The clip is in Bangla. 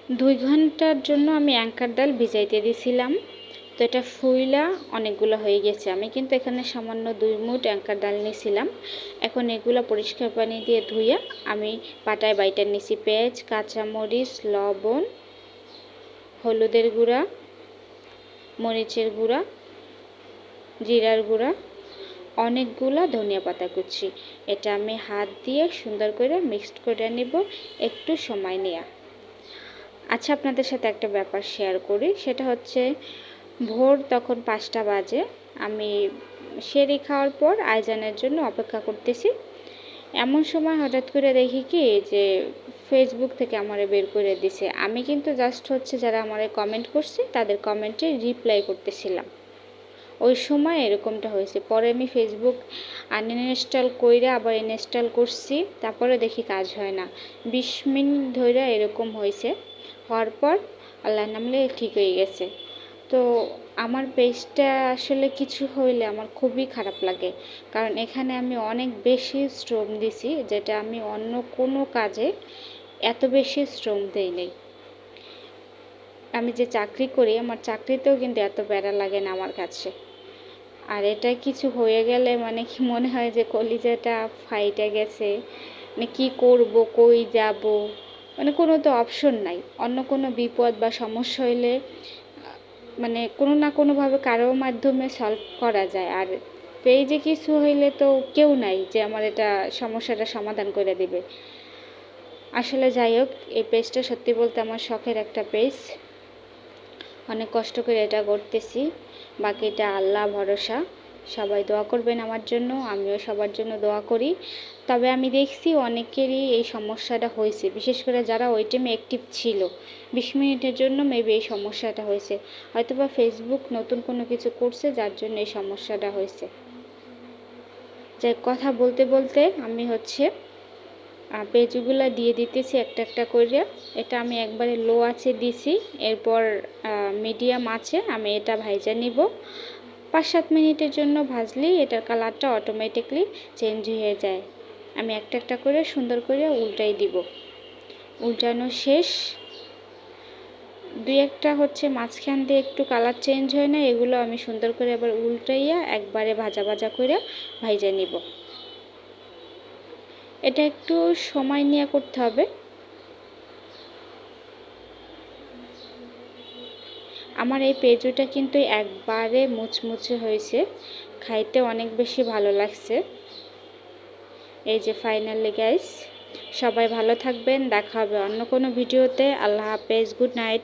2 ঘন্টার জন্য আমি অ্যাঙ্কার ডাল ভিজাইতে দিছিলাম। তো এটা ফুইলা অনেকগুলো হয়ে গেছে। আমি কিন্তু এখানে সামান্য 2 মুঠ অ্যাঙ্কার ডাল নিছিলাম। এখন এগুলো পরিষ্কার পানি দিয়ে ধুইয়া আমি পাটায় বাইটা নিছি। পেঁয়াজ, কাঁচামরিচ, লবণ, হলুদের গুঁড়া, মরিচের গুঁড়া, জিরার গুঁড়া, অনেকগুলা ধনিয়া পাতা কুচি। এটা আমি হাত দিয়ে সুন্দর করে মিক্সড করে নিব একটু সময় নিয়ে। আচ্ছা, আপনাদের সাথে একটা ব্যাপার শেয়ার করি। সেটা হচ্ছে ভোর তখন 5টা বাজে। আমি সেরি খাওয়ার পর আইজানের জন্য অপেক্ষা করতেছি। এমন সময় হঠাৎ করে দেখি কি যে ফেসবুক থেকে আমারে বের করে দিছে। আমি কিন্তু জাস্ট হচ্ছে যারা আমারে কমেন্ট করছে তাদের কমেন্টে রিপ্লাই করতেছিলাম। ওই সময় এরকমটা হয়েছে। পরে আমি ফেসবুক আনইনস্টল কইরা আবার ইনস্টল করছি। তারপরে দেখি কাজ হয় না। 20 মিনিট ধরে এরকম হয়েছে। হওয়ার পর আল্লাহর নামে ঠিক হয়ে গেছে। তো আমার পেজটা আসলে কিছু হইলে আমার খুবই খারাপ লাগে। কারণ এখানে আমি অনেক বেশি শ্রম দিছি, যেটা আমি অন্য কোনো কাজে এত বেশি শ্রম দেই নাই। আমি যে চাকরি করি, আমার চাকরিতেও কিন্তু এত প্যারা লাগে না আমার কাছে। আর এটা কিছু হয়ে গেলে মানে কি মনে হয় যে কলিজাটা ফাইটে গেছে। মানে কী করব, কই যাব, মানে কোনো তো অপশন নাই। অন্য কোনো বিপদ বা সমস্যা হইলে মানে কোনো না কোনোভাবে কারোর মাধ্যমে সলভ করা যায়। আর পেজে কিছু হইলে তো কেউ নাই যে আমার এটা সমস্যাটা সমাধান করে দিবে। আসলে যাই হোক, এই পেজটা সত্যি বলতে আমার শখের একটা পেজ। অনেক কষ্ট করে এটা করতেছি। বাকিটা আল্লাহ ভরসা। সবাই দোয়া করবেন আমার জন্য, আমিও সবার জন্য দোয়া করি। তবে আমি দেখছি অনেকেরই এই সমস্যাটা হয়েছে, বিশেষ করে যারা ওই টাইমে অ্যাক্টিভ ছিল। 20 মিনিটের জন্য মেবি এই সমস্যাটা হয়েছে। হয়তোবা ফেসবুক নতুন কোনো কিছু করছে যার জন্য এই সমস্যাটা হয়েছে। যাই কথা বলতে বলতে আমি হচ্ছে পেঁয়াজগুলো দিয়ে দিতেছি একটা একটা করে। এটা আমি একবারে লো আঁচে দিছি। এরপর মিডিয়াম আঁচে আমি এটা ভাইজা নিব। 5-7 মিনিটের জন্য ভাজলেই এটার কালারটা অটোমেটিকলি চেঞ্জ হয়ে যায়। আমি একটা একটা করে সুন্দর করে উল্টাই দিব। উল্টানো শেষ। 2-একটা হচ্ছে মাঝখান দিয়ে একটু কালার চেঞ্জ হয় না, এগুলো আমি সুন্দর করে আবার উল্টাইয়া একবারে ভাজা ভাজা করে ভাইজা নিব। এটা একটু সময় নিয়ে করতে হবে। আমার এই পেঁয়াজুটা কিন্তু একবারে মুচমুচে হয়েছে, খাইতে অনেক বেশি ভালো লাগছে। এই যে ফাইনালি গাইস, সবাই ভালো থাকবেন। দেখা হবে অন্য কোনো ভিডিওতে। আল্লাহ হাফেজ, গুড নাইট।